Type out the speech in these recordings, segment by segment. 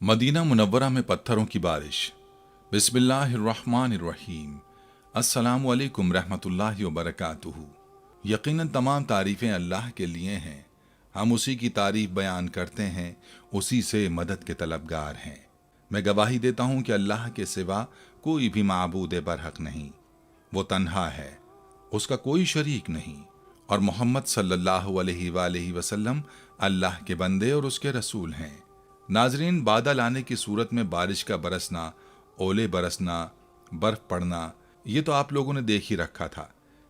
Medina Munawwara में पत्थरों की बारिश। बिस्मिल्लाहिर्रहमानिर्रहीम। अस्सलामु अलैकुम रहमतुल्लाहि व बरकातुहू। यकीनन तमाम तारीफ़ें अल्लाह के लिए हैं, हम उसी की तारीफ़ बयान करते हैं, उसी से मदद के तलबगार हैं। मैं गवाही देता हूँ कि अल्लाह के सिवा कोई भी माबूद बरहक नहीं, वो तन्हा है, उसका कोई शरीक नहीं, और मोहम्मद सल्लल्लाहु अलैहि वसल्लम अल्लाह के बंदे और उसके रसूल हैं। नाजरीन, बादल आने की सूरत में बारिश का बरसना, ओले बरसना, बर्फ पड़ना, ये तो आप लोगों ने देख ही रखा था।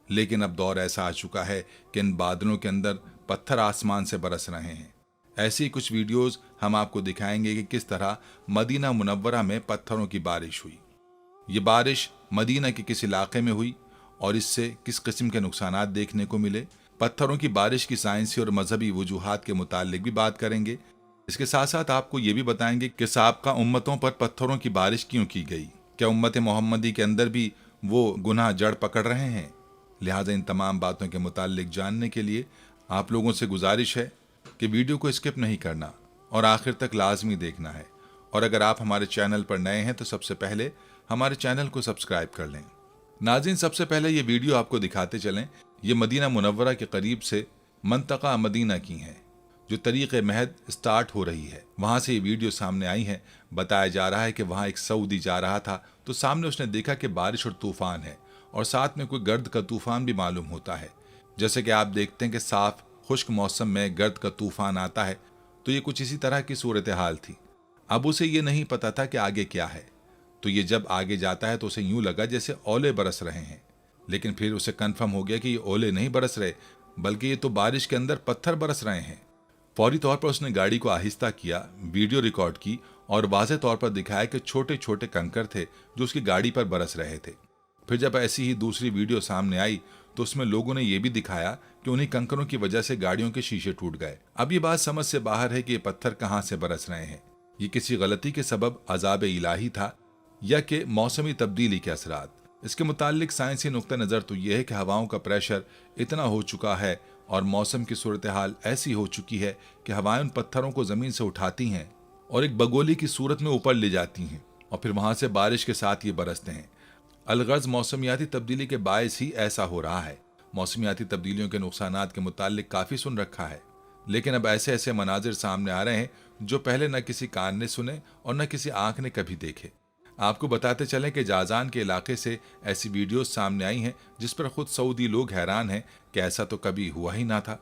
लेकिन अब दौर ऐसा आ चुका है कि इन बादलों के अंदर पत्थर आसमान से बरस रहे हैं। ऐसी कुछ वीडियोस हम आपको दिखाएंगे कि किस तरह मदीना मुनव्वरा में पत्थरों की बारिश हुई। ये बारिश मदीना के किस इलाके में हुई और इससे किस किस्म के नुकसानात देखने को मिले। पत्थरों की बारिश की साइंसी और मजहबी वजूहात के मुतालिक भी बात करेंगे। इसके साथ साथ आपको ये भी बताएंगे कि साबका उम्मतों पर पत्थरों की बारिश क्यों की गई। क्या उम्मत मोहम्मदी के अंदर भी वो गुनाह जड़ पकड़ रहे हैं? लिहाजा इन तमाम बातों के मुतालिक जानने के लिए आप लोगों से गुजारिश है कि वीडियो को स्किप नहीं करना और आखिर तक लाजमी देखना है। और अगर आप हमारे चैनल पर नए हैं तो सबसे पहले हमारे चैनल को सब्सक्राइब कर लें। नाज़रीन, सबसे पहले ये वीडियो आपको दिखाते चलें। ये मदीना मुनव्वरा के करीब से मंतका मदीना की है, जो तरीक़े महद स्टार्ट हो रही है, वहाँ से ये वीडियो सामने आई है। बताया जा रहा है कि वहाँ एक सऊदी जा रहा था तो सामने उसने देखा कि बारिश और तूफ़ान है और साथ में कोई गर्द का तूफ़ान भी मालूम होता है। जैसे कि आप देखते हैं कि साफ खुश्क मौसम में गर्द का तूफ़ान आता है, तो ये कुछ इसी तरह की सूरत हाल थी। अब उसे ये नहीं पता था कि आगे क्या है, तो ये जब आगे जाता है तो उसे यूँ लगा जैसे ओले बरस रहे हैं। लेकिन फिर उसे कन्फर्म हो गया कि ये ओले नहीं बरस रहे, बल्कि ये तो बारिश के अंदर पत्थर बरस रहे हैं। फौरी तौर पर उसने गाड़ी को आहिस्ता किया, वीडियो रिकॉर्ड की और वाज़ेह तौर पर दिखाया कि छोटे छोटे कंकर थे जो उसकी गाड़ी पर बरस रहे थे। फिर जब ऐसी ही दूसरी वीडियो सामने आई तो उसमें लोगों ने यह भी दिखाया कि उन्हीं कंकरों की वजह से गाड़ियों के शीशे टूट गए। अब ये बात समझ से बाहर है कि ये पत्थर कहाँ से बरस रहे हैं। ये किसी गलती के सबब अजाब इलाही था या कि मौसमी तब्दीली के असरात। इसके मुतालिक साइंसी नुक्ता नज़र तो यह है कि हवाओं का प्रेशर इतना हो चुका है और मौसम की सूरत हाल ऐसी हो चुकी है कि हवाएं उन पत्थरों को ज़मीन से उठाती हैं और एक बगोली की सूरत में ऊपर ले जाती हैं और फिर वहाँ से बारिश के साथ ये बरसते हैं। अलगर्ज मौसमियाती तब्दीली के बायस ही ऐसा हो रहा है। मौसमियाती तब्दीलियों के नुकसानात के मुतालिक काफ़ी सुन रखा है, लेकिन अब ऐसे ऐसे मनाजिर सामने आ रहे हैं जो पहले न किसी कान ने सुने और न किसी आँख ने कभी देखे। आपको बताते चलें कि जाजान के इलाके से ऐसी वीडियोस सामने आई हैं जिस पर खुद सऊदी लोग हैरान हैं कि ऐसा तो कभी हुआ ही ना था।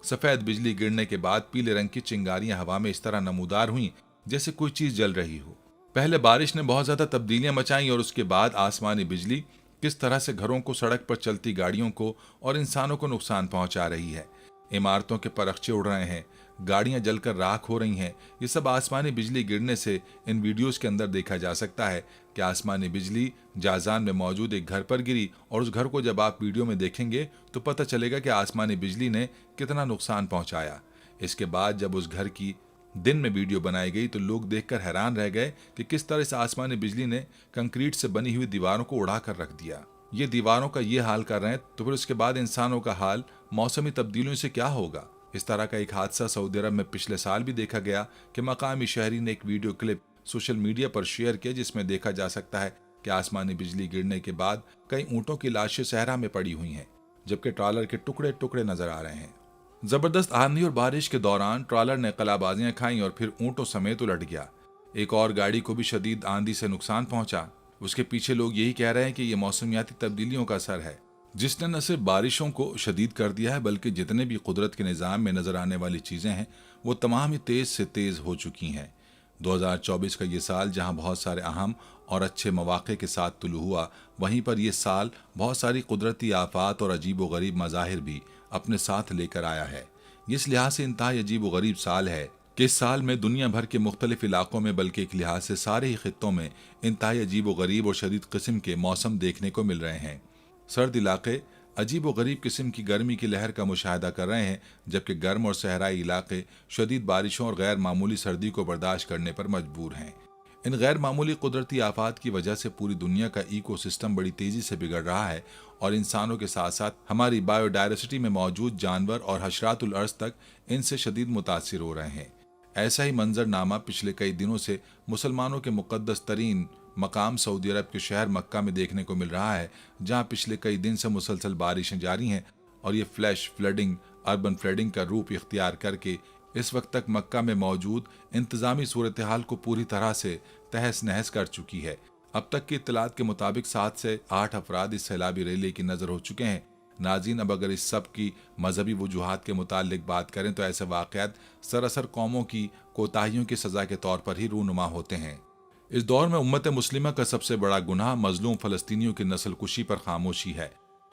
सफ़ेद बिजली गिरने के बाद पीले रंग की चिंगारियां हवा में इस तरह नमूदार हुईं जैसे कोई चीज़ जल रही हो। पहले बारिश ने बहुत ज़्यादा तब्दीलियां मचाई और उसके बाद आसमानी बिजली किस तरह से घरों को, सड़क पर चलती गाड़ियों को और इंसानों को नुकसान पहुंचा रही है। इमारतों के परखचे उड़ रहे हैं, गाड़ियां जलकर राख हो रही हैं। ये सब आसमानी बिजली गिरने से इन वीडियोस के अंदर देखा जा सकता है कि आसमानी बिजली जाजान में मौजूद एक घर पर गिरी और उस घर को जब आप वीडियो में देखेंगे तो पता चलेगा कि आसमानी बिजली ने कितना नुकसान पहुंचाया। इसके बाद जब उस घर की दिन में वीडियो बनाई गई तो लोग देखकर हैरान रह गए कि किस तरह से आसमानी बिजली ने कंक्रीट से बनी हुई दीवारों को उड़ा कर रख दिया। ये दीवारों का ये हाल कर रहे हैं तो फिर उसके बाद इंसानों का हाल मौसमी तब्दीलियों से क्या होगा। इस तरह का एक हादसा सऊदी अरब में पिछले साल भी देखा गया कि मकामी शहरी ने एक वीडियो क्लिप सोशल मीडिया पर शेयर किया जिसमें देखा जा सकता है कि आसमानी बिजली गिरने के बाद कई ऊँटों की लाशें सहरा में पड़ी हुई हैं, जबकि ट्रॉलर के टुकड़े टुकड़े नजर आ रहे हैं। जबरदस्त आंधी और बारिश के दौरान ट्रॉलर ने कलाबाजियां खाई और फिर ऊँटों समेत उलट गया। एक और गाड़ी को भी शदीद आंधी से नुकसान पहुंचा। उसके पीछे लोग यही कह रहे हैं कि यह मौसमियाती तब्दीलियों का असर है, जिसने न सिर्फ बारिशों को शदीद कर दिया है बल्कि जितने भी कुदरत के निज़ाम में नज़र आने वाली चीज़ें हैं वो तमाम ही तेज़ से तेज़ हो चुकी हैं। 2024 का ये साल जहां बहुत सारे अहम और अच्छे मौक़े के साथ तुलू हुआ, वहीं पर यह साल बहुत सारी कुदरती आफात और अजीब व गरीब मज़ाहिर भी अपने साथ लेकर आया है। इस लिहाज से इंतहाई अजीब व गरीब साल है कि इस साल में दुनिया भर के मुख्तलिफ इलाकों में बल्कि एक लिहाज से सारे ही खित्तों में इंतहाई अजीब व गरीब और शदीद किस्म के मौसम देखने को मिल रहे हैं। सर्द इलाके अजीब व गरीब किस्म की गर्मी की लहर का मुशाहिदा कर रहे हैं, जबकि गर्म और सहराई इलाके शदीद बारिशों और गैर मामूली सर्दी को बर्दाश्त करने पर मजबूर हैं। इन गैर मामूली कुदरती आफात की वजह से पूरी दुनिया का इकोसिस्टम बड़ी तेज़ी से बिगड़ रहा है और इंसानों के साथ साथ हमारी बायोडायवर्सिटी में मौजूद जानवर और हशरातुल अर्ज़ तक इनसे शदीद मुतासिर हो रहे हैं। ऐसा ही मंजरनामा पिछले कई दिनों से मुसलमानों के मुकद्दस तरीन मकाम सऊदी अरब के शहर मक्का में देखने को मिल रहा है, जहां पिछले कई दिन से मुसलसल बारिशें जारी हैं और ये फ्लैश फ्लडिंग, अर्बन फ्लडिंग का रूप इख्तियार करके इस वक्त तक मक्का में मौजूद इंतजामी सूरत हाल को पूरी तरह से तहस नहस कर चुकी है। अब तक की इत्तलात के मुताबिक 7 से 8 अफराद इस सैलाबी रैली की नजर हो चुके हैं। नाज़रीन, अब अगर इस सब की मजहबी वजूहात के मुतालिक बात करें तो ऐसे वाक़यात सरासर कौमों की कोताहियों की सज़ा के तौर पर ही रूनुमा होते हैं। इस दौर में उम्मत मुस्लिमा का सबसे बड़ा गुनाह मजलूम फ़लस्तीनियों की नस्ल कुशी पर खामोशी है।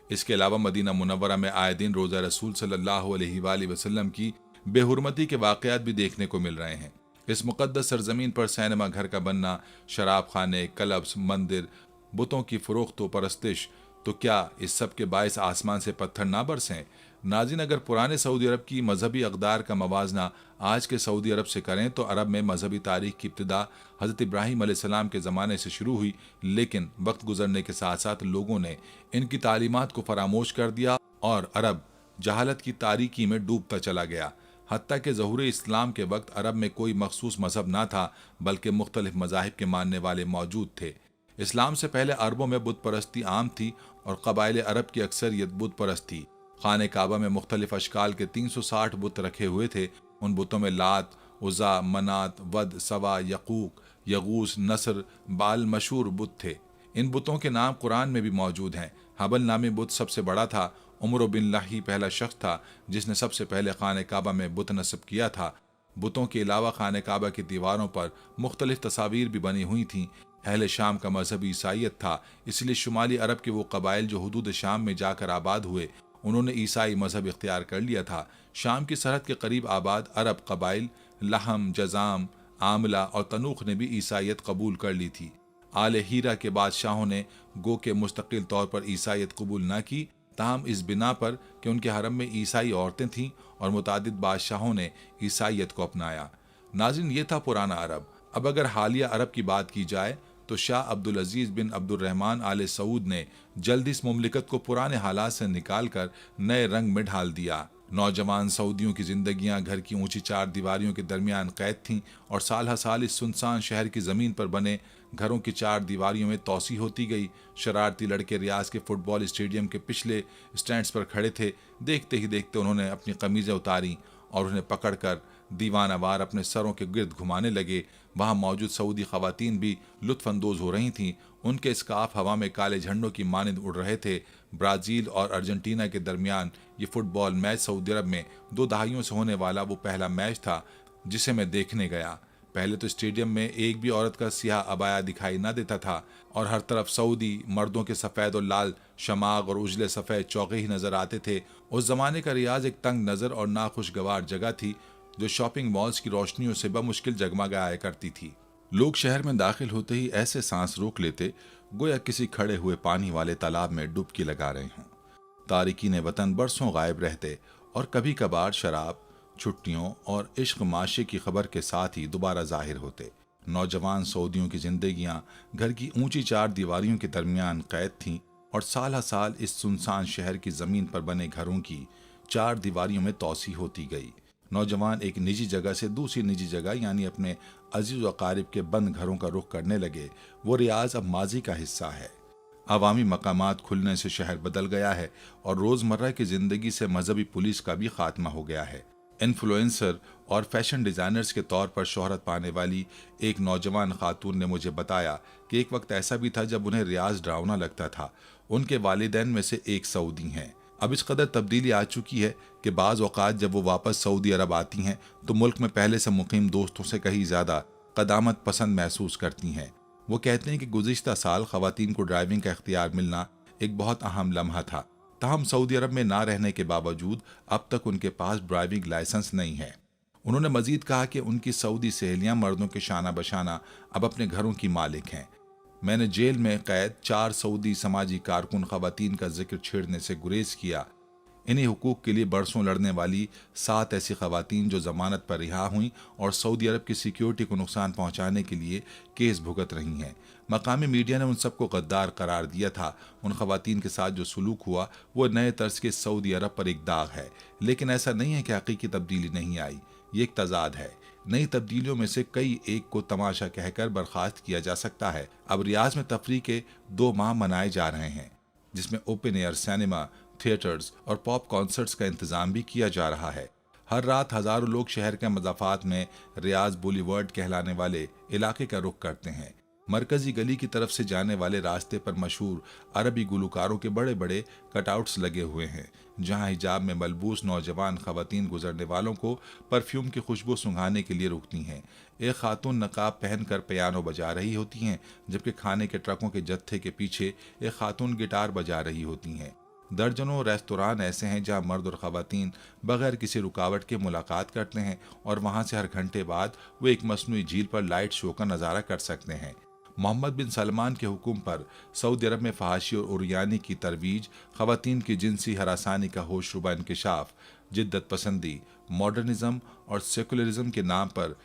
इसके अलावा मदीना मुनव्वरा में आए दिन रोज़ा रसूल सल्लल्लाहु अलैहि वसल्लम की बेहुरमती के वाक़यात भी देखने को मिल रहे हैं। इस मुक़द्दस सरजमीन पर सिनेमा घर का बनना, शराब खाने, क्लब्स, मंदिर, बुतों की फरोख्त व परस्तिश, तो क्या इस सब के बायस आसमान से पत्थर ना बरसें? नाज़रीन, अगर पुराने सऊदी अरब की मजहबी अक़दार का मवाजना आज के सऊदी अरब से करें तो अरब में मजहबी तारीख की इब्तिदा हज़रत इब्राहीम अलैहिस्सलाम के ज़माने से शुरू हुई, लेकिन वक्त गुजरने के साथ साथ लोगों ने इनकी तालीमात को फरामोश कर दिया और अरब जहालत की तारीकी में डूबता चला गया। हत्ता के ज़हूर इस्लाम के वक्त अरब में कोई मखसूस मजहब ना था, बल्कि मुख्तलिफ मज़ाहिब के मानने वाले मौजूद थे। इस्लाम से पहले अरबों में बुत परस्ती आम थी और कबाइल अरब की अक्सरियत बुत परस्त थी। खाने काबा में मुख्तलिफ अशकाल के 360 बुत रखे हुए थे। उन बुतों में लात, उज़ा, मनात, वद, सवा, यकूक, यगूस, नसर, बाल मशहूर बुत थे। इन बुतों के नाम कुरान में भी मौजूद हैं। हबल नामी बुत सबसे बड़ा था। उमर बिन लाही पहला शख्स था जिसने सबसे पहले खाने काबा में बुत नस्ब किया था। बुतों के अलावा खाने काबा की दीवारों पर मुख्तलिफ तस्वीर भी बनी हुई थीं। अहले शाम का मजहब ईसाइयत था, इसलिए शुमाली अरब के वो कबाइल जो हुदूद शाम में जाकर आबाद हुए, उन्होंने ईसाई मजहब इख्तियार कर लिया था। शाम की सरहद के करीब आबाद अरब कबाइल लहम, जजाम, आमला और तनूख ने भी ईसाइयत कबूल कर ली थी। आले हीरा के बादशाहों ने गो के मुस्तकिल तौर पर ईसाइयत कबूल न की, ताहम इस बिना पर कि उनके हरम में ईसाई औरतें थीं और मुतादिद बादशाहों ने ईसाइयत को अपनाया। नाज़रीन, ये था पुराना अरब। अब अगर हालिया अरब की बात की जाए तो शाह अब्दुल अजीज बिन अब्दुल रहमान आले सऊद ने जल्द इस मुमलिकत को पुराने हालात से निकाल कर नए रंग में ढाल दिया। नौजवान सऊदियों की जिंदगियां घर की ऊंची 4 दीवारियों के दरमियान कैद थीं और साल हर साल इस सुनसान शहर की ज़मीन पर बने घरों की 4 दीवारियों में तोसी होती गई। शरारती लड़के रियाज के फुटबॉल स्टेडियम के पिछले स्टैंड्स पर खड़े थे। देखते ही देखते उन्होंने अपनी कमीज़ें उतारी और उन्हें पकड़कर दीवानावार अपने सरों के गिर्द घुमाने लगे। वहां मौजूद सऊदी खवातीन भी लुत्फ अंदोज हो रही थीं। उनके स्कार्फ हवा में काले झंडों की मानिंद उड़ रहे थे। ब्राज़ील और अर्जेंटीना के दरमियान ये फुटबॉल मैच सऊदी अरब में 2 दहाइयों से होने वाला वो पहला मैच था जिसे मैं देखने गया। पहले तो स्टेडियम में एक भी औरत का सियाह अबाया दिखाई न देता था और हर तरफ सऊदी मर्दों के सफ़ेद और लाल शमाग और उजले सफ़ेद चौके ही नज़र आते थे। उस ज़माने का रियाज एक तंग नज़र और नाखुशगवार जगह थी जो शॉपिंग मॉल्स की रोशनियों से बमुश्किल जगमगाया करती थी। लोग शहर में दाखिल होते ही ऐसे सांस रोक लेते गोया किसी खड़े हुए पानी वाले तालाब में डुबकी लगा रहे हों। तारिकीन वतन बरसों गायब रहते और कभी कभार शराब, छुट्टियों और इश्क माशे की खबर के साथ ही दोबारा जाहिर होते। नौजवान सऊदियों की जिंदगियां घर की ऊंची 4 दीवारियों के दरमियान कैद थीं और साल हर साल इस सुनसान शहर की जमीन पर बने घरों की 4 दीवारियों में तोसी होती गई। नौजवान एक निजी जगह से दूसरी निजी जगह यानी अपने अजीज अकारिब के बंद घरों का रुख करने लगे। वो रियाज अब माजी का हिस्सा है। अवामी मकामात खुलने से शहर बदल गया है और रोज़मर्रा की ज़िंदगी से मजहबी पुलिस का भी खात्मा हो गया है। इन्फ्लुएंसर और फैशन डिज़ाइनर्स के तौर पर शोहरत पाने वाली एक नौजवान खातून ने मुझे बताया कि एक वक्त ऐसा भी था जब उन्हें रियाज डरावना लगता था। उनके वालिदैन में से एक सऊदी हैं। अब इस कदर तब्दीली आ चुकी है कि बाज़ औक़ात जब वो वापस सऊदी अरब आती हैं तो मुल्क में पहले से मुकीम दोस्तों से कहीं ज़्यादा क़दामत पसंद महसूस करती हैं। वो कहते हैं कि गुज़िश्ता साल ख़वातीन को ड्राइविंग का इख्तियार मिलना एक बहुत अहम लम्हा था। ताहम सऊदी अरब में ना रहने के बावजूद अब तक उनके पास ड्राइविंग लाइसेंस नहीं है। उन्होंने मजीद कहा कि उनकी सऊदी सहेलियां मर्दों के शाना बशाना अब अपने घरों की मालिक हैं। मैंने जेल में कैद 4 सऊदी समाजी कारकुन ख़वातीन का जिक्र छेड़ने से गुरेज किया। इन्हीं हुकूक के लिए बरसों लड़ने वाली 7 ऐसी ख़वातीन जो ज़मानत पर रिहा हुई और सऊदी अरब की सिक्योरिटी को नुकसान पहुंचाने के लिए केस भुगत रही हैं। मकामी मीडिया ने उन सबको गद्दार करार दिया था। उन ख़वातीन के साथ जो सलूक हुआ वो नए तर्ज के सऊदी अरब पर एक दाग है, लेकिन ऐसा नहीं है कि हकीकी तब्दीली नहीं आई। ये एक तजाद है। नई तब्दीलियों में से कई एक को तमाशा कहकर बर्खास्त किया जा सकता है। अब रियाज में तफरीह के 2 माह मनाए जा रहे हैं, जिसमें ओपन एयर सिनेमा, थिएटर्स और पॉप कॉन्सर्ट्स का इंतजाम भी किया जा रहा है। हर रात हजारों लोग शहर के मज़ाफ़ात में रियाज बुलीवर्ड कहलाने वाले इलाके का रुख करते हैं। मरकजी गली की तरफ से जाने वाले रास्ते पर मशहूर अरबी गुलकारों के बड़े बड़े कटआउट्स लगे हुए हैं, जहां हिजाब में मलबूस नौजवान खवातीन गुजरने वालों को परफ्यूम की खुशबू सूंघाने के लिए रुकती हैं। एक खातून नकाब पहनकर पियानो बजा रही होती हैं, जबकि खाने के ट्रकों के जत्थे के पीछे एक खातून गिटार बजा रही होती हैं। दर्जनों रेस्तोरां ऐसे हैं जहां मर्द और खवातीन बगैर किसी रुकावट के मुलाकात करते हैं और वहां से हर घंटे बाद वो एक मसनूई झील पर लाइट शो का नज़ारा कर सकते हैं। मोहम्मद बिन सलमान के हुक्म पर सऊदी अरब में फहाशी और उरियानी की तरवीज, खवातीन की जिनसी हरासानी का होशरुबा इंकिशाफ, जिद्दत पसंदी, मॉडर्निज्म और सेकुलरिज्म के नाम पर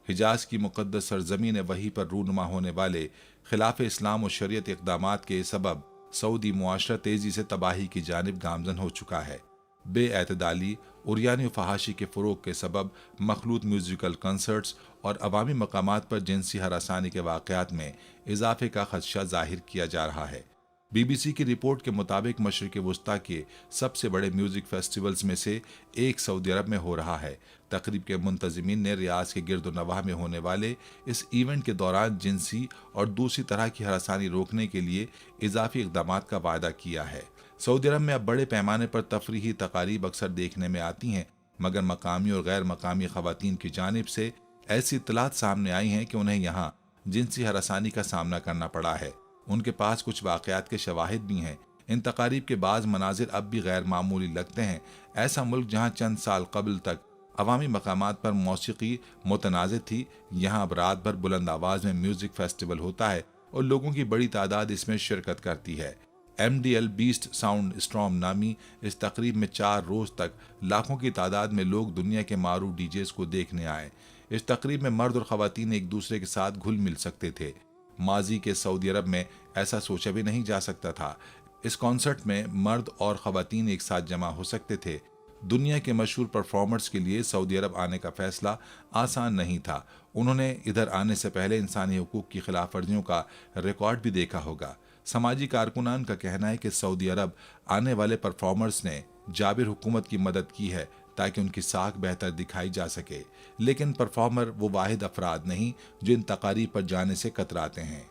हिजाज की मुकद्दस सरजमीन वही पर रूनुमा होने वाले खिलाफ इस्लाम और शरीयत इक़दामात के सबब सऊदी मुआशरा तेजी से तबाही की जानिब गामजन हो चुका है। बेएतदाली, उरियानी फहाशी के फ़रोग के सबब मखलूत म्यूजिकल कंसर्ट्स और अवामी मकामात पर जिनसी हरासानी के वाक़यात में इजाफे का खदशा जाहिर किया जा रहा है। BBC की रिपोर्ट के मुताबिक मशरिक़ वस्ता के सबसे बड़े म्यूज़िक फेस्टिवल्स में से एक सऊदी अरब में हो रहा है। तकरीब के मुंतज़िमीन ने रियाज के गिरद नवाह में होने वाले इस इवेंट के दौरान जिनसी और दूसरी तरह की हरासानी रोकने के लिए इजाफी इक़दामात का वादा किया है। सऊदी अरब में अब बड़े पैमाने पर तफरीही तकारीब अक्सर देखने में आती हैं, मगर मकामी और गैर मकामी खवातीन की जानिब से ऐसी इत्तलात सामने आई हैं कि उन्हें यहाँ जिनसी हरासानी का सामना करना पड़ा है। उनके पास कुछ वाक़यात के शवाहिद भी हैं। इन तकारीब के बाज़ मनाजिर अब भी गैर मामूली लगते हैं। ऐसा मुल्क जहाँ चंद साल कबल तक अवामी मकामात पर मौसीकी मुतनाज़ थी, यहाँ अब रात भर बुलंद आवाज़ में म्यूज़िक फेस्टिवल होता है और लोगों की बड़ी तादाद इसमें शिरकत करती है। MDL बीस्ट साउंड स्ट्रॉम नामी इस तकरीब में 4 रोज़ तक लाखों की तादाद में लोग दुनिया के मारूफ डीजेस को देखने आए। इस तकरीब में मर्द और ख़वातीन एक दूसरे के साथ घुल मिल सकते थे। माजी के सऊदी अरब में ऐसा सोचा भी नहीं जा सकता था। इस कॉन्सर्ट में मर्द और ख़वातीन एक साथ जमा हो सकते थे। दुनिया के मशहूर परफॉर्मर्स के लिए सऊदी अरब आने का फैसला आसान नहीं था। उन्होंने इधर आने से पहले इंसानी हुकूक की खिलाफ वर्जियों का रिकॉर्ड भी देखा होगा। समाजी कारकुनान का कहना है कि सऊदी अरब आने वाले परफॉर्मर्स ने जाबिर हुकूमत की मदद की है ताकि उनकी साख बेहतर दिखाई जा सके, लेकिन परफॉर्मर वो वाहिद अफराद नहीं जो इन तकारीब पर जाने से कतराते हैं।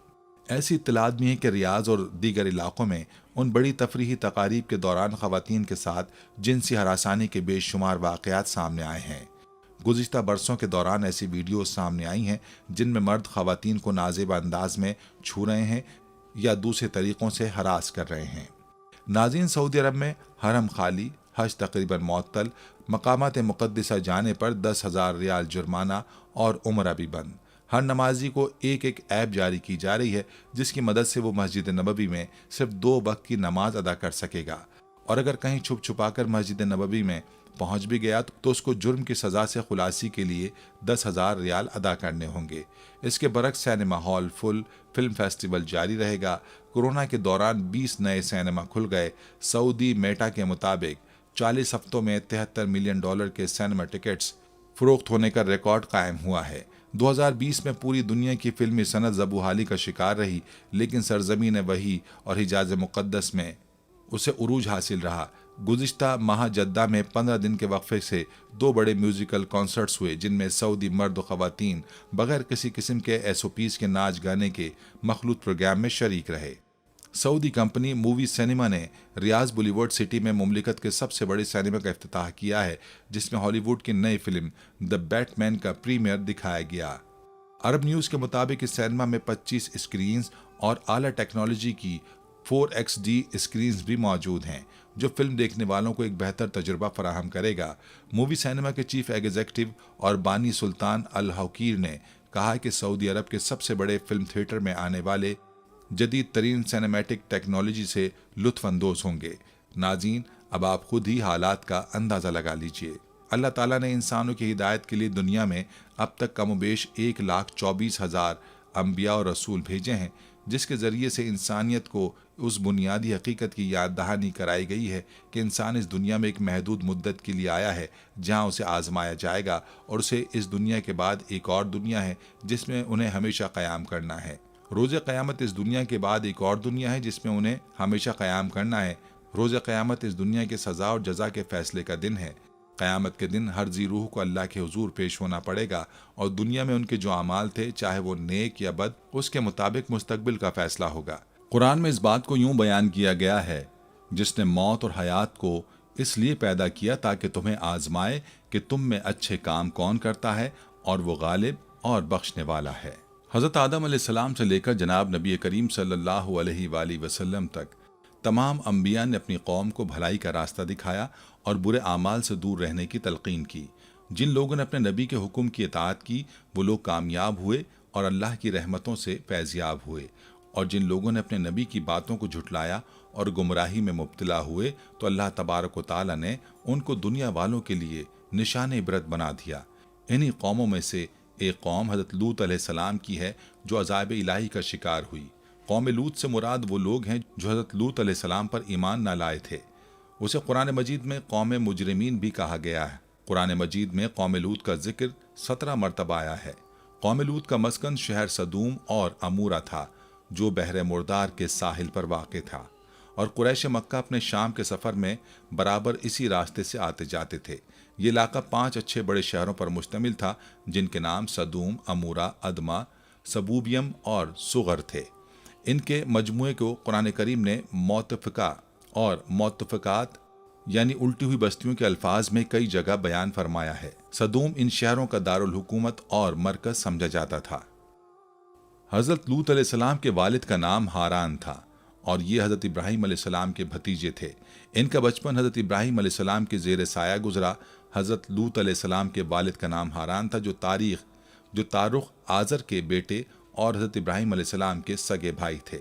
ऐसी इत्तलात भी हैं कि रियाज और दीगर इलाकों में उन बड़ी तफरीही तकारीब के दौरान खवातीन के साथ जिनसी हरासानी के बेशुमार वाक़यात सामने आए हैं। गुज़िश्ता बरसों के दौरान ऐसी वीडियो सामने आई हैं जिनमें मर्द खवातीन को नाज़ेब अंदाज में छू रहे हैं या दूसरे तरीक़ों से हरास कर रहे हैं। नाज़रीन, सऊदी अरब में हरम खाली, हज तकरीबन मुअत्तल, मकामात मुक़द्दसा जाने पर 10,000 रियाल जुर्माना और उम्रा भी बंद। हर नमाजी को एक एक ऐप जारी की जा रही है जिसकी मदद से वो मस्जिद नबवी में सिर्फ 2 वक्त की नमाज अदा कर सकेगा, और अगर कहीं छुप छुपाकर मस्जिद नबवी में पहुंच भी गया तो उसको जुर्म की सज़ा से खुलासी के लिए 10,000 रियाल अदा करने होंगे। इसके बरक्स cinema hall full, film festival जारी रहेगा। कोरोना के दौरान 20 नए सिनेमा खुल गए। सऊदी मेटा के मुताबिक 40 हफ्तों में $73 मिलियन के सिनेमा टिकट्स फरोख्त होने का रिकॉर्ड कायम हुआ है। 2020 में पूरी दुनिया की फिल्मी सनत ज़बूहाली का शिकार रही, लेकिन सरजमीन वही और हिजाज मुक़द्दस में उसे उरूज हासिल रहा। गुज़िश्ता माह जद्दा में 15 दिन के वक्फे से 2 बड़े म्यूजिकल कॉन्सर्ट्स हुए, जिनमें सऊदी मर्द और ख़वातीन बगैर किसी किस्म के SOPs के नाच गाने के मखलूत प्रोग्राम में शरीक रहे। सऊदी कंपनी मूवी सिनेमा ने रियाज बुलीवर्ड सिटी में मुमलिकत के सबसे बड़े सिनेमा का इफ्तिताह किया है, जिसमें हॉलीवुड की नई फिल्म द बैटमैन का प्रीमियर दिखाया गया। अरब न्यूज़ के मुताबिक इस सिनेमा में 25 स्क्रीन्स और आला टेक्नोलॉजी की 4XD स्क्रीन्स भी मौजूद हैं, जो फिल्म देखने वालों को एक बेहतर तजुर्बा फराहम करेगा। मूवी सिनेमा के चीफ एग्जीक्यूटिव और बानी सुल्तान अल हकीर ने कहा कि सऊदी अरब के सबसे बड़े फिल्म थिएटर में आने वाले जदीद तरीन सिनेमैटिक टेक्नोलॉजी से लुत्फ अंदोज होंगे। नाज़रीन, अब आप खुद ही हालात का अंदाज़ा लगा लीजिए। अल्लाह ताला ने इंसानों की हिदायत के लिए दुनिया में अब तक कमोबेश 1,24,000 अंबिया और रसूल भेजे हैं, जिसके ज़रिए से इंसानियत को اس بنیادی حقیقت کی یاد دہانی کرائی گئی ہے کہ انسان اس دنیا میں ایک محدود مدت کے لیے آیا ہے جہاں اسے آزمایا جائے گا، اور اسے اس دنیا کے بعد ایک اور دنیا ہے جس میں انہیں ہمیشہ قیام کرنا ہے۔ روز قیامت اس دنیا کے بعد ایک اور دنیا ہے جس میں انہیں ہمیشہ قیام کرنا ہے۔ روز قیامت اس دنیا کے سزا اور جزا کے فیصلے کا دن ہے۔ قیامت کے دن ہر ذی روح کو اللہ کے حضور پیش ہونا پڑے گا، اور دنیا میں ان کے جو اعمال تھے، چاہے وہ نیک یا بد، اس کے مطابق مستقبل کا فیصلہ ہوگا۔ قرآن میں اس بات کو یوں بیان کیا گیا ہے: جس نے موت اور حیات کو اس لیے پیدا کیا تاکہ تمہیں آزمائے کہ تم میں اچھے کام کون کرتا ہے، اور وہ غالب اور بخشنے والا ہے۔ حضرت آدم علیہ السلام سے لے کر جناب نبی کریم صلی اللہ علیہ وآلہ وسلم تک تمام انبیاء نے اپنی قوم کو بھلائی کا راستہ دکھایا اور برے اعمال سے دور رہنے کی تلقین کی۔ جن لوگوں نے اپنے نبی کے حکم کی اطاعت کی، وہ لوگ کامیاب ہوئے اور اللہ کی رحمتوں سے فیضیاب ہوئے، اور جن لوگوں نے اپنے نبی کی باتوں کو جھٹلایا اور گمراہی میں مبتلا ہوئے تو اللہ تبارک و تعالی نے ان کو دنیا والوں کے لیے نشان عبرت بنا دیا۔ انہی قوموں میں سے ایک قوم حضرت لوط علیہ السلام کی ہے جو عذاب الہی کا شکار ہوئی۔ قوم لوط سے مراد وہ لوگ ہیں جو حضرت لوط علیہ السلام پر ایمان نہ لائے تھے۔ اسے قرآن مجید میں قوم مجرمین بھی کہا گیا ہے۔ قرآن مجید میں قوم لوط کا ذکر 17 مرتبہ آیا ہے۔ قوم لوط کا مسکن شہر صدوم اور امورہ تھا جو بحر مردار کے ساحل پر واقع تھا، اور قریش مکہ اپنے شام کے سفر میں برابر اسی راستے سے آتے جاتے تھے۔ یہ علاقہ 5 اچھے بڑے شہروں پر مشتمل تھا جن کے نام صدوم، امورہ، ادما، سبوبیم اور صغر تھے۔ ان کے مجموعے کو قرآن کریم نے موتفقہ اور موتفقات یعنی الٹی ہوئی بستیوں کے الفاظ میں کئی جگہ بیان فرمایا ہے۔ صدوم ان شہروں کا دارالحکومت اور مرکز سمجھا جاتا تھا۔ حضرت لوط علیہ السلام کے والد کا نام ہاران تھا، اور یہ حضرت ابراہیم علیہ السلام کے بھتیجے تھے۔ ان کا بچپن حضرت ابراہیم علیہ السلام کے زیر سایہ گزرا۔ حضرت لوط علیہ السلام کے والد کا نام ہاران تھا جو تارخ آزر کے بیٹے اور حضرت ابراہیم علیہ السلام کے سگے بھائی تھے۔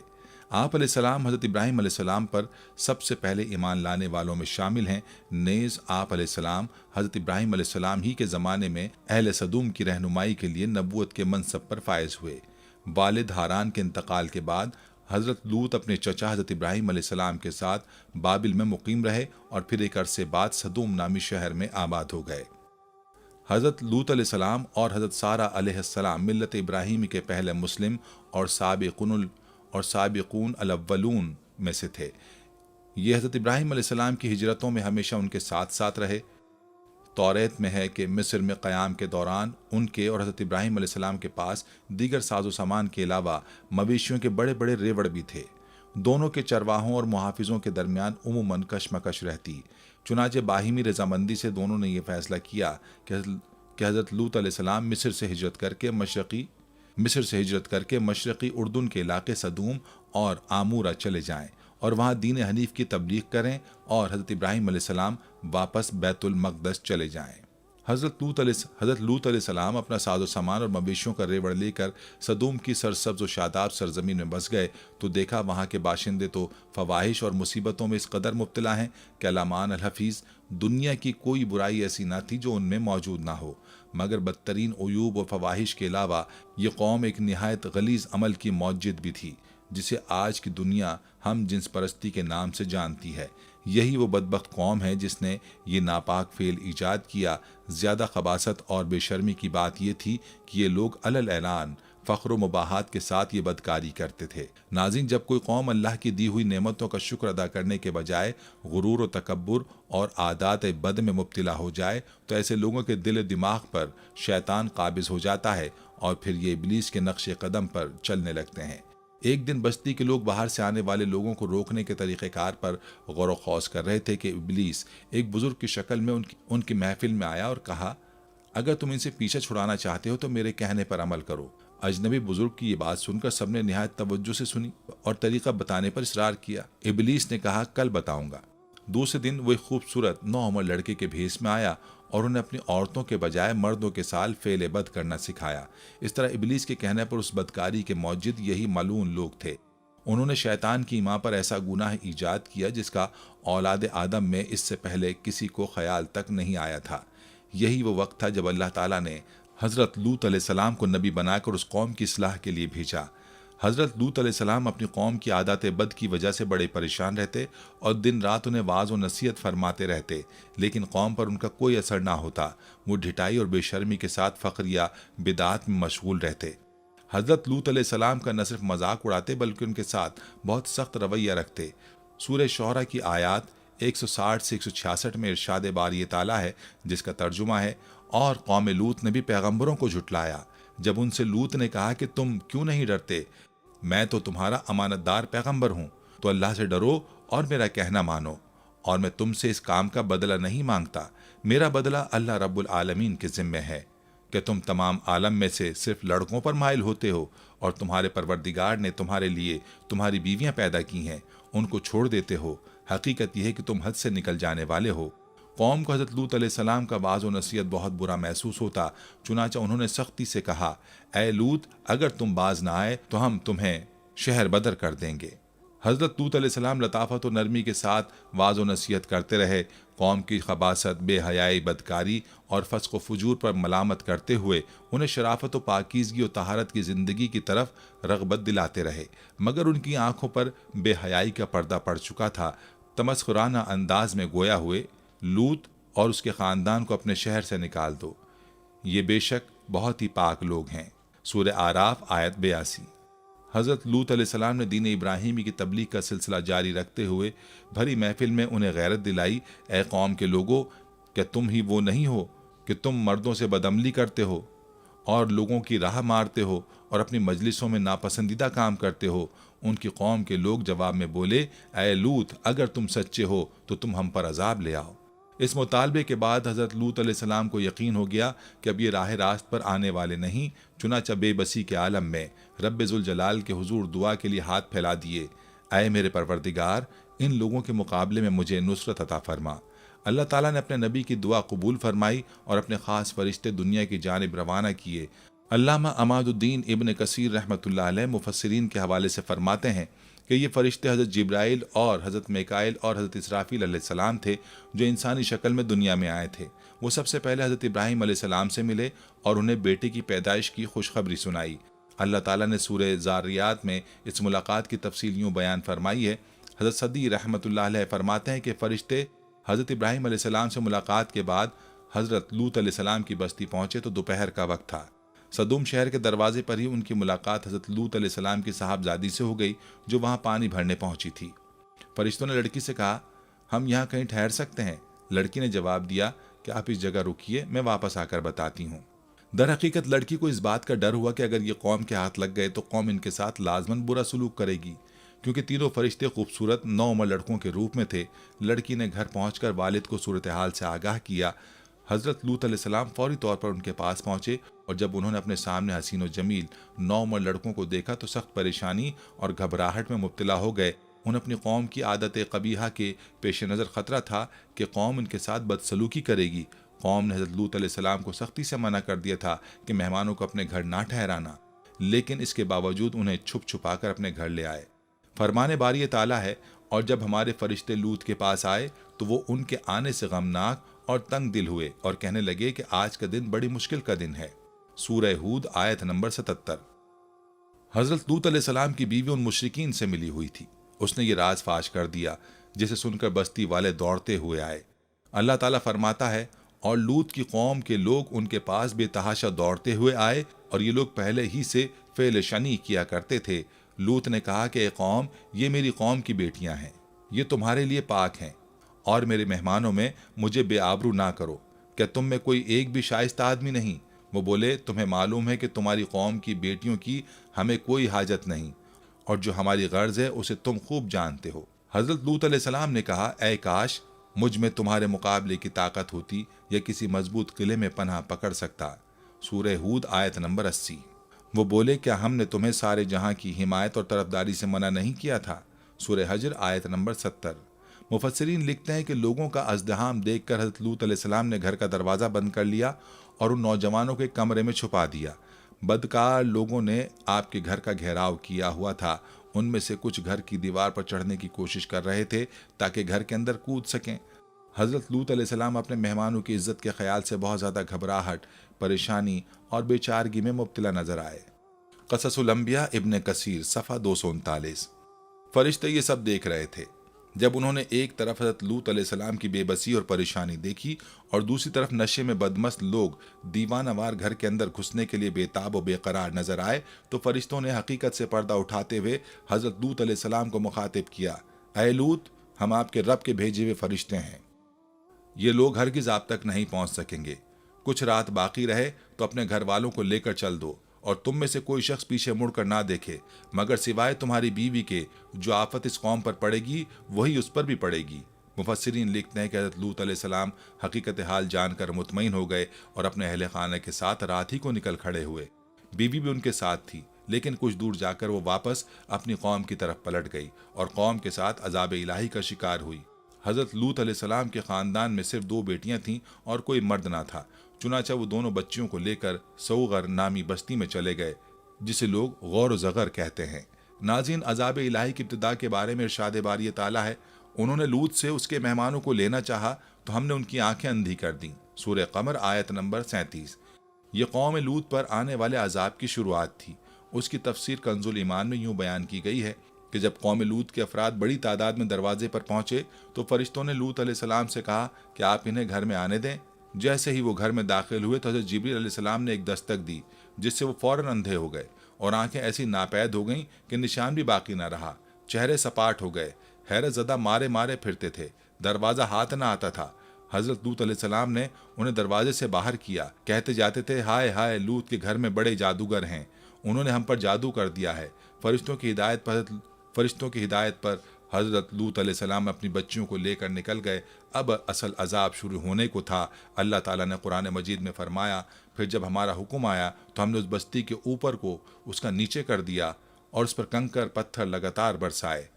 آپ علیہ السلام حضرت ابراہیم علیہ السلام پر سب سے پہلے ایمان لانے والوں میں شامل ہیں۔ نیز آپ علیہ السلام حضرت ابراہیم علیہ السلام ہی کے زمانے میں اہل صدوم کی رہنمائی کے لیے نبوت کے منصب پر فائز ہوئے۔ والد ہاران کے انتقال کے بعد حضرت لوط اپنے چچا حضرت ابراہیم علیہ السلام کے ساتھ بابل میں مقیم رہے، اور پھر ایک عرصے بعد صدوم نامی شہر میں آباد ہو گئے۔ حضرت لوط علیہ السلام اور حضرت سارہ علیہ السلام ملت ابراہیمی کے پہلے مسلم اور سابقون الاولون میں سے تھے۔ یہ حضرت ابراہیم علیہ السلام کی ہجرتوں میں ہمیشہ ان کے ساتھ ساتھ رہے۔ توریت میں ہے کہ مصر میں قیام کے دوران ان کے اور حضرت ابراہیم علیہ السلام کے پاس دیگر ساز و سامان کے علاوہ مویشیوں کے بڑے بڑے ریوڑ بھی تھے۔ دونوں کے چرواہوں اور محافظوں کے درمیان عموماً کشمکش رہتی۔ چنانچہ باہمی رضامندی سے دونوں نے یہ فیصلہ کیا کہ حضرت لوط علیہ السلام مصر سے ہجرت کر کے مشرقی اردن کے علاقے صدوم اور آمورہ چلے جائیں اور وہاں دین حنیف کی تبلیغ کریں، اور حضرت ابراہیم علیہ السلام واپس بیت المقدس چلے جائیں۔ حضرت لوط علیہ السلام اپنا ساز و سامان اور مویشیوں کا ریوڑ لے کر صدوم کی سرسبز و شاداب سرزمین میں بس گئے تو دیکھا وہاں کے باشندے تو فواحش اور مصیبتوں میں اس قدر مبتلا ہیں کہ علامان الحفیظ دنیا کی کوئی برائی ایسی نہ تھی جو ان میں موجود نہ ہو، مگر بدترین عیوب و فواحش کے علاوہ یہ قوم ایک نہایت غلیظ عمل کی موجد بھی تھی جسے آج کی دنیا ہم جنس پرستی کے نام سے جانتی ہے۔ یہی وہ بدبخت قوم ہے جس نے یہ ناپاک فعل ایجاد کیا۔ زیادہ خباثت اور بے شرمی کی بات یہ تھی کہ یہ لوگ علل اعلان فخر و مباحات کے ساتھ یہ بدکاری کرتے تھے۔ ناظرین، جب کوئی قوم اللہ کی دی ہوئی نعمتوں کا شکر ادا کرنے کے بجائے غرور و تکبر اور عادات بد میں مبتلا ہو جائے تو ایسے لوگوں کے دل و دماغ پر شیطان قابض ہو جاتا ہے اور پھر یہ ابلیس کے نقش قدم پر چلنے لگتے ہیں۔ ایک دن بستی کے لوگ باہر سے آنے والے لوگوں کو روکنے کے طریقہ کار پر غور و خوض کر رہے تھے کہ ابلیس ایک بزرگ کی شکل میں ان کی محفل میں آیا اور کہا، اگر تم ان سے پیچھے چھڑانا چاہتے ہو تو میرے کہنے پر عمل کرو۔ اجنبی بزرگ کی یہ بات سن کر سب نے نہایت توجہ سے سنی اور طریقہ بتانے پر اصرار کیا۔ ابلیس نے کہا، کل بتاؤں گا۔ دوسرے دن وہ ایک خوبصورت نوعمر لڑکے کے بھیس میں آیا اور انہیں اپنی عورتوں کے بجائے مردوں کے سال فعل بد کرنا سکھایا۔ اس طرح ابلیس کے کہنے پر اس بدکاری کے موجد یہی ملعون لوگ تھے۔ انہوں نے شیطان کی ماں پر ایسا گناہ ایجاد کیا جس کا اولاد آدم میں اس سے پہلے کسی کو خیال تک نہیں آیا تھا۔ یہی وہ وقت تھا جب اللہ تعالیٰ نے حضرت لوط علیہ السلام کو نبی بنا کر اس قوم کی اصلاح کے لیے بھیجا۔ हज़रत लूत अलैहिस्सलाम अपनी कौम की आदत बद की वजह से बड़े परेशान रहते और दिन रात उन्हें वाज और नसीहत फरमाते रहते, लेकिन कौम पर उनका कोई असर ना होता। वो ढिठाई और बेशर्मी के साथ फ़ख्र या बिदात में मशगूल रहते। हज़रत लूत अलैहिस्सलाम का न सिर्फ मजाक उड़ाते बल्कि उनके साथ बहुत सख्त रवैया रखते। सूरह शोरा की आयत 160 से 166 में इरशाद बारी ताला है, जिसका तर्जुमा है, और कौम लूत ने भी पैगंबरों को झुटलाया जब उनसे लूत ने कहा कि तुम क्यों नहीं डरते, मैं तो तुम्हारा अमानतदार पैगंबर हूं, तो अल्लाह से डरो और मेरा कहना मानो, और मैं तुमसे इस काम का बदला नहीं मांगता। मेरा बदला अल्लाह रब्बुल आलमीन के जिम्मे है कि तुम तमाम आलम में से सिर्फ लड़कों पर माइल होते हो, और तुम्हारे परवरदिगार ने तुम्हारे लिए तुम्हारी बीवियां पैदा की हैं, उनको छोड़ देते हो। हकीकत यह है कि तुम हद से निकल जाने वाले हो। कौम को हज़रत लूत अलैहिस्सलाम का वाज़ और नसीहत बहुत बुरा महसूस होता, चुनाचा उन्होंने सख्ती से कहा, ए लूत, अगर तुम बाज ना आए तो हम तुम्हें शहर बदर कर देंगे। हज़रत लूत अलैहिस्सलाम लताफ़त और नरमी के साथ वाज़ और नसीहत करते रहे। कौम की खबासत, बेहयाई, बदकारी और फ़स्क़ व फ़ुजूर पर मलामत करते हुए उन्हें शराफत व पाकीज़गी और तहारत की ज़िंदगी की तरफ रग़बत दिलाते रहे, मगर उनकी आंखों पर बेहयाई का पर्दा पड़ चुका था। तमस्खुराना अंदाज में गोया हुए, लूत और उसके ख़ानदान को अपने शहर से निकाल दो, ये बेशक बहुत ही पाक लोग हैं। सूरह आराफ आयत 82। हज़रत लूत अलैहिस्सलाम ने दीन इब्राहीमी की तबलीग का सिलसिला जारी रखते हुए भरी महफिल में उन्हें गैरत दिलाई। ए कौम के लोगों, क्या तुम ही वो नहीं हो कि तुम मर्दों से बदअमली करते हो और लोगों की राह मारते हो और अपनी मजलिसों में नापसंदीदा काम करते हो। उनकी कौम के लोग जवाब में बोले, ए लूत, अगर तुम सच्चे हो तो तुम हम पर अजाब ले आओ। इस मुतालबे के बाद हज़रत लूत अलैहिस्सलाम को यकीन हो गया कि अब ये राह रास्त पर आने वाले नहीं। चुनाचा बेबसी के आलम में रब्बे ज़ुल जलाल के हुजूर दुआ के लिए हाथ फैला दिए, ऐ मेरे परवरदिगार, इन लोगों के मुकाबले में मुझे नुसरत अता फरमा। अल्लाह ताला ने अपने नबी की दुआ कबूल फरमाई और अपने ख़ास फरिश्ते दुनिया की जानिब रवाना किए। अल्लामा अमादुद्दीन इब्न कसीर रहमतुल्लाह अलैह मुफस्सिरीन के हवाले से फरमाते हैं कि ये फरिश्ते हज़रत जिब्राइल और हज़रत मिकाइल और हज़रत इसराफील अलैहिस्सलाम थे, जो इंसानी शक्ल में दुनिया में आए थे। वो सबसे पहले हज़रत इब्राहीम अलैहिस्सलाम से मिले और उन्हें बेटे की पैदाइश की खुशखबरी सुनाई। अल्लाह ताला ने सूरह ज़ारियात में इस मुलाकात की तफसील यूँ बयान फरमाई है। हज़रत सदी रहमतुल्लाह अलैह फरमाते हैं कि फ़रिश्ते हज़रत इब्राहीम अलैहिस्सलाम से मुलाकात के बाद हज़रत लूत अलैहिस्सलाम की बस्ती पहुँचे तो दोपहर का वक्त था। सदूम शहर के दरवाजे पर ही उनकी मुलाकात हज़रत लूत अलैहिस्सलाम की साहबजादी से हो गई, जो वहाँ पानी भरने पहुँची थी। फरिश्तों ने लड़की से कहा, हम यहाँ कहीं ठहर सकते हैं? लड़की ने जवाब दिया कि आप इस जगह रुकिए, मैं वापस आकर बताती हूँ। दर हकीकत लड़की को इस बात का डर हुआ कि अगर ये कौम के हाथ लग गए तो कौम इनके साथ लाजमन बुरा सलूक करेगी, क्योंकि तीनों फरिश्ते खूबसूरत 9 उम्र लड़कों के रूप में थे। लड़की ने घर पहुँचकर वालिद को सूरत हाल से आगाह किया। हज़रत लूत अलैहिस्सलाम फौरी तौर पर उनके पास पहुँचे और जब उन्होंने अपने सामने हसीन व जमील 9 उम्र लड़कों को देखा तो सख्त परेशानी और घबराहट में मुब्तला हो गए। उन्हें अपनी कौम की आदत कबीहा के पेश नज़र ख़तरा था कि कौम इनके साथ बदसलूकी करेगी। कौम ने हज़रत लूत अलैहिस्सलाम को सख्ती से मना कर दिया था कि मेहमानों को अपने घर ना ठहराना, लेकिन इसके बावजूद उन्हें छुप छुपा कर अपने घर ले आए। फरमाने बारी ताला है, और जब हमारे फरिश्ते लूत के पास आए तो वो उनके आने से गमनाक और तंग दिल हुए और कहने लगे कि आज का दिन बड़ी मुश्किल का दिन है। सूरह हूद आयत नंबर 77। हज़रत लूत अलैहिस्सलाम की बीवी उन मुशरिकीन से मिली हुई थी। उसने ये राज फाश कर दिया, जिसे सुनकर बस्ती वाले दौड़ते हुए आए। अल्लाह ताला फरमाता है, और लूत की कौम के लोग उनके पास बेतहाशा दौड़ते हुए आए, और ये लोग पहले ही से फेल शनी किया करते थे। लूत ने कहा कि ए कौम, ये मेरी कौम की बेटियां हैं, ये तुम्हारे लिए पाक हैं, और मेरे मेहमानों में मुझे बेआबरू ना करो। क्या तुम में कोई एक भी शाइस्ता आदमी नहीं? वो बोले, तुम्हें मालूम है कि तुम्हारी कौम की बेटियों की हमें कोई हाजत नहीं, और जो हमारी गर्ज है उसे तुम खूब जानते हो। हज़रत लूत अलैहिस्सलाम ने कहा, ऐ काश मुझ में तुम्हारे मुकाबले की ताकत होती या किसी मजबूत किले में पनाह पकड़ सकता। सूरह हूद आयत नंबर 80। वो बोले, क्या हमने तुम्हें सारे जहां की हिमायत और तरफदारी से मना नहीं किया था? सूरह हजर आयत नंबर 70। मुफस्सिरीन लिखते हैं कि लोगों का अज़दहाम देखकर हज़रत लूत अलैहिस्सलाम ने घर का दरवाज़ा बंद कर लिया और उन नौजवानों के कमरे में छुपा दिया। बदकार लोगों ने आपके घर का घेराव किया हुआ था। उनमें से कुछ घर की दीवार पर चढ़ने की कोशिश कर रहे थे ताकि घर के अंदर कूद सकें। हज़रत लूत अलैहिस्सलाम अपने मेहमानों की इज्जत के ख्याल से बहुत ज़्यादा घबराहट, परेशानी और बेचारगी में मुब्तला नजर आए। क़ससुल अंबिया इब्न कसीर सफ़ा 239। फरिश्ते ये सब देख रहे थे जब उन्होंने एक तरफ हज़रत लूत अलैहिस्सलाम की बेबसी और परेशानी देखी और दूसरी तरफ नशे में बदमस्त लोग दीवानावार घर के अंदर घुसने के लिए बेताब और बेकरार नजर आए, तो फरिश्तों ने हकीकत से पर्दा उठाते हुए हज़रत लूत अलैहिस्सलाम को मुखातिब किया, ऐ लूत, हम आपके रब के भेजे हुए फरिश्ते हैं। ये लोग हरगिज़ आप तक नहीं पहुंच सकेंगे। कुछ रात बाकी रहे तो अपने घर वालों को लेकर चल दो और तुम में से कोई शख्स पीछे मुड़कर ना देखे, मगर सिवाय तुम्हारी बीवी के, जो आफत इस कौम पर पड़ेगी वही उस पर भी पड़ेगी। मुफस्सिरीन लिखते हैं कि हज़रत लूत अलैहिस्सलाम हकीकत हाल जानकर मुतमईन हो गए और अपने अहले खाने के साथ रात ही को निकल खड़े हुए। बीवी भी उनके साथ थी, लेकिन कुछ दूर जाकर वो वापस अपनी कौम की तरफ पलट गई और कौम के साथ अजाब इलाही का शिकार हुई। हज़रत लूत अलैहिस्सलाम के ख़ानदान में सिर्फ 2 बेटियां थीं और कोई मर्द ना था। चुनाचा वो दोनों बच्चियों को लेकर सऊगर नामी बस्ती में चले गए, जिसे लोग गौर ज़गर कहते हैं। नाज़रीन, अजाब इलाही की इब्तिदा के बारे में इरशाद बारी ताला है, उन्होंने लूत से उसके मेहमानों को लेना चाहा तो हमने उनकी आंखें अंधी कर दी। सूरह कमर आयत नंबर 37। ये कौम लूत पर आने वाले अजाब की शुरुआत थी। उसकी तफसीर कंजुल ईमान में यूं बयान की गई है कि जब कौम लूत के अफराद बड़ी तादाद में दरवाजे पर पहुंचे तो फरिश्तों ने लूत अलैहिस्सलाम से कहा कि आप इन्हें घर में आने दें। जैसे ही वो घर में दाखिल हुए तो हज़रत जिब्रील अलैहिस्सलाम ने एक दस्तक दी, जिससे वो फौरन अंधे हो गए और आंखें ऐसी नापैद हो गईं कि निशान भी बाकी ना रहा। चेहरे सपाट हो गए, हैरत ज़दा मारे मारे फिरते थे, दरवाज़ा हाथ ना आता था। हज़रत लूत अलैहिस्सलाम ने उन्हें दरवाजे से बाहर किया, कहते जाते थे, हाय हाय, लूत के घर में बड़े जादूगर हैं, उन्होंने हम पर जादू कर दिया है। फरिश्तों की हिदायत पर हज़रत लूत अलैहिस्सलाम अपनी बच्चियों को लेकर निकल गए। अब असल अजाब शुरू होने को था। अल्लाह ताला ने कुरान मजीद में फरमाया, फिर जब हमारा हुक्म आया तो हमने उस बस्ती के ऊपर को उसका नीचे कर दिया और उस पर कंकर पत्थर लगातार बरसाए।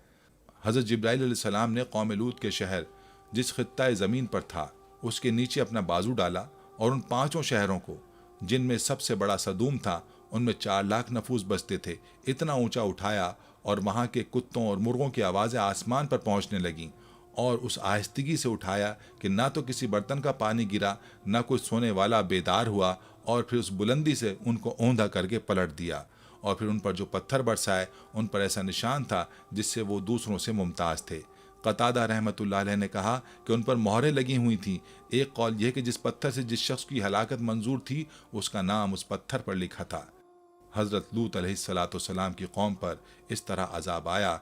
हज़रत जिब्राइल अलैहिस्सलाम ने कौम लूत के शहर जिस खित्ता ज़मीन पर था उसके नीचे अपना बाजू डाला और उन 5 शहरों को, जिनमें सबसे बड़ा सदूम था, उनमें 4 लाख नफूस बसते थे, इतना ऊंचा उठाया और वहाँ के कुत्तों और मुर्गों की आवाज़ें आसमान पर पहुँचने लगीं और उस आहिस्तगी से उठाया कि ना तो किसी बर्तन का पानी गिरा, ना कोई सोने वाला बेदार हुआ, और फिर उस बुलंदी से उनको औंधा करके पलट दिया और फिर उन पर जो पत्थर बरसाए उन पर ऐसा निशान था जिससे वो दूसरों से मुमताज़ थे। कतादा रहमतुल्लाह अलैह ने कहा कि उन पर मोहरें लगी हुई थीं। एक कौल यह कि जिस पत्थर से जिस शख्स की हलाकत मंजूर थी उसका नाम उस पत्थर पर लिखा था। हज़रत लूत अलैहिस्सलाम की कौम पर इस तरह अजाब आया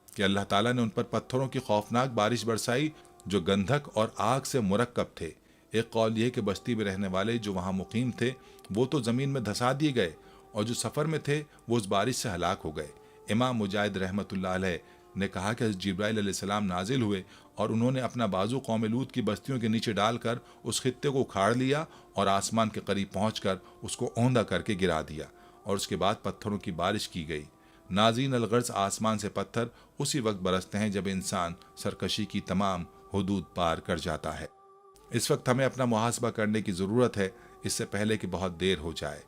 कि अल्लाह ताला ने उन पर पत्थरों की खौफनाक बारिश बरसाई जो गंधक और आग से मुरक्कब थे। एक कौल यह कि बस्ती में रहने वाले जो वहाँ मुकीम थे वो तो ज़मीन में धंसा दिए गए और जो सफ़र में थे वो उस बारिश से हलाक हो गए। इमाम मुजाहिद रहमतुल्लाह अलैह ने कहा कि जिब्राइल अलैहिस्सलाम नाजिल हुए और उन्होंने अपना बाजू कौम लूत की बस्तियों के नीचे डालकर उस खित्ते को उखाड़ लिया और आसमान के करीब पहुंचकर उसको औंधा करके गिरा दिया और उसके बाद पत्थरों की बारिश की गई। नाज़रीन, अलगर्ज आसमान से पत्थर उसी वक्त बरसते हैं जब इंसान सरकशी की तमाम हुदूद पार कर जाता है। इस वक्त हमें अपना मुहासबा करने की ज़रूरत है, इससे पहले कि बहुत देर हो जाए।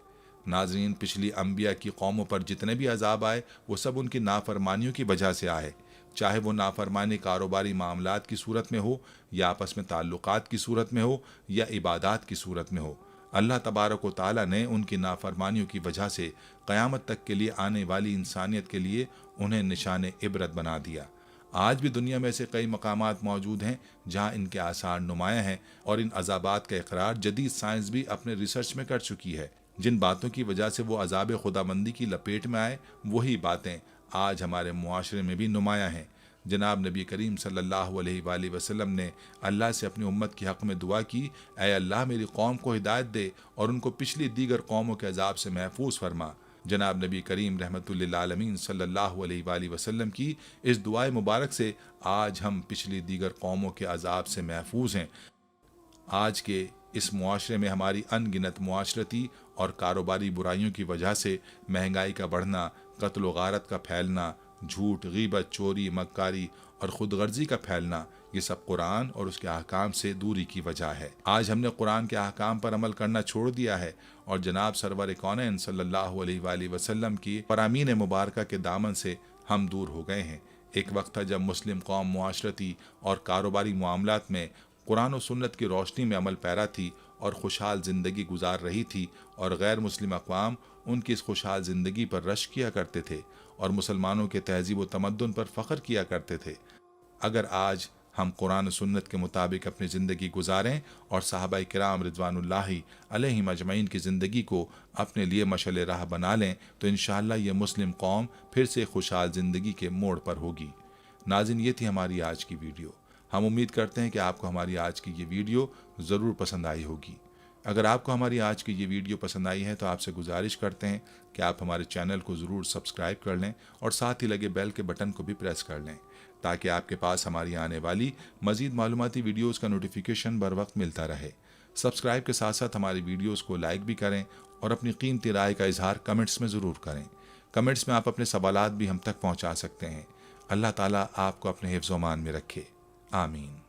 नाज़रीन, पिछली अंबिया की कौमों पर जितने भी अजाब आए वो सब उनकी नाफरमानियों की वजह से आए, चाहे वो नाफरमानी कारोबारी मामलात की सूरत में हो या आपस में ताल्लुकात की सूरत में हो या इबादात की सूरत में हो। अल्लाह तबारक व तआला ने उनकी नाफरमानियों की वजह से क़यामत तक के लिए आने वाली इंसानियत के लिए उन्हें निशान इबरत बना दिया। आज भी दुनिया में ऐसे कई मकामात मौजूद हैं जहाँ इनके आसार नुमायाँ हैं और इन अजाबात का इकरार जदीद साइंस भी अपने रिसर्च में कर चुकी है। जिन बातों की वजह से वो अजाब खुदाबंदी की लपेट में आए वही बातें आज हमारे मुआशरे में भी नुमायाँ हैं। जनाब नबी करीम सल्लल्लाहु अलैहि वसल्लम ने अल्लाह से अपनी उम्मत के हक़ में दुआ की, ऐ अल्लाह मेरी कौम को हिदायत दे और उनको पिछली दीगर कौमों के अजाब से महफूज फरमा। जनाब नबी करीम रहमतुल्लिल आलमीन सल्लल्लाहु अलैहि वसल्लम की इस दुआए मुबारक से आज हम पिछली दीगर कौमों के अजाब से महफूज हैं। आज के इस मुआशरे में हमारी अनगिनत मुआशरती और कारोबारी बुराइयों की वजह से महंगाई का बढ़ना, कत्ल व गारत का फैलना, झूठ, गीबत, चोरी, मक्कारी और खुदगर्जी का फैलना, ये सब कुरान और उसके अहकाम से दूरी की वजह है। आज हमने कुरान के अहकाम पर अमल करना छोड़ दिया है और जनाब सरवर कौनैन सल्लल्लाहु अलैहि वसल्लम की फरामीन मुबारका के दामन से हम दूर हो गए हैं। एक वक्त था जब मुस्लिम कौम मुआशरती और कारोबारी मामलात में कुरान और सुन्नत की रोशनी में अमल पैरा थी और खुशहाल ज़िंदगी गुजार रही थी, और गैर मुस्लिम अक़वाम उनकी इस खुशहाल ज़िंदगी पर रश्क किया करते थे और मुसलमानों के तहज़ीब व तमद्दुन पर फ़ख्र किया करते थे। अगर आज हम कुरान और सुन्नत के मुताबिक अपनी ज़िंदगी गुजारें और सहाबाए किराम रिज़वानुल्लाहि अलैहिम अजमईन की ज़िंदगी को अपने लिए मशअल राह बना लें तो इंशाअल्लाह ये मुस्लिम कौम फिर से खुशहाल ज़िंदगी के मोड़ पर होगी। नाज़रीन, ये थी हमारी आज की वीडियो। हम उम्मीद करते हैं कि आपको हमारी आज की ये वीडियो ज़रूर पसंद आई होगी। अगर आपको हमारी आज की ये वीडियो पसंद आई है तो आपसे गुजारिश करते हैं कि आप हमारे चैनल को ज़रूर सब्सक्राइब कर लें और साथ ही लगे बेल के बटन को भी प्रेस कर लें, ताकि आपके पास हमारी आने वाली मज़ीद मालूमाती वीडियोज़ का नोटिफिकेशन बर वक्त मिलता रहे। सब्सक्राइब के साथ साथ हमारी वीडियोज़ को लाइक भी करें और अपनी कीमती राय का इजहार कमेंट्स में ज़रूर करें। कमेंट्स में आप अपने सवालात भी हम तक पहुँचा सकते हैं। अल्लाह ताला आपको अपने हिफ्ज़-ओ-मान में रखे। आमीन।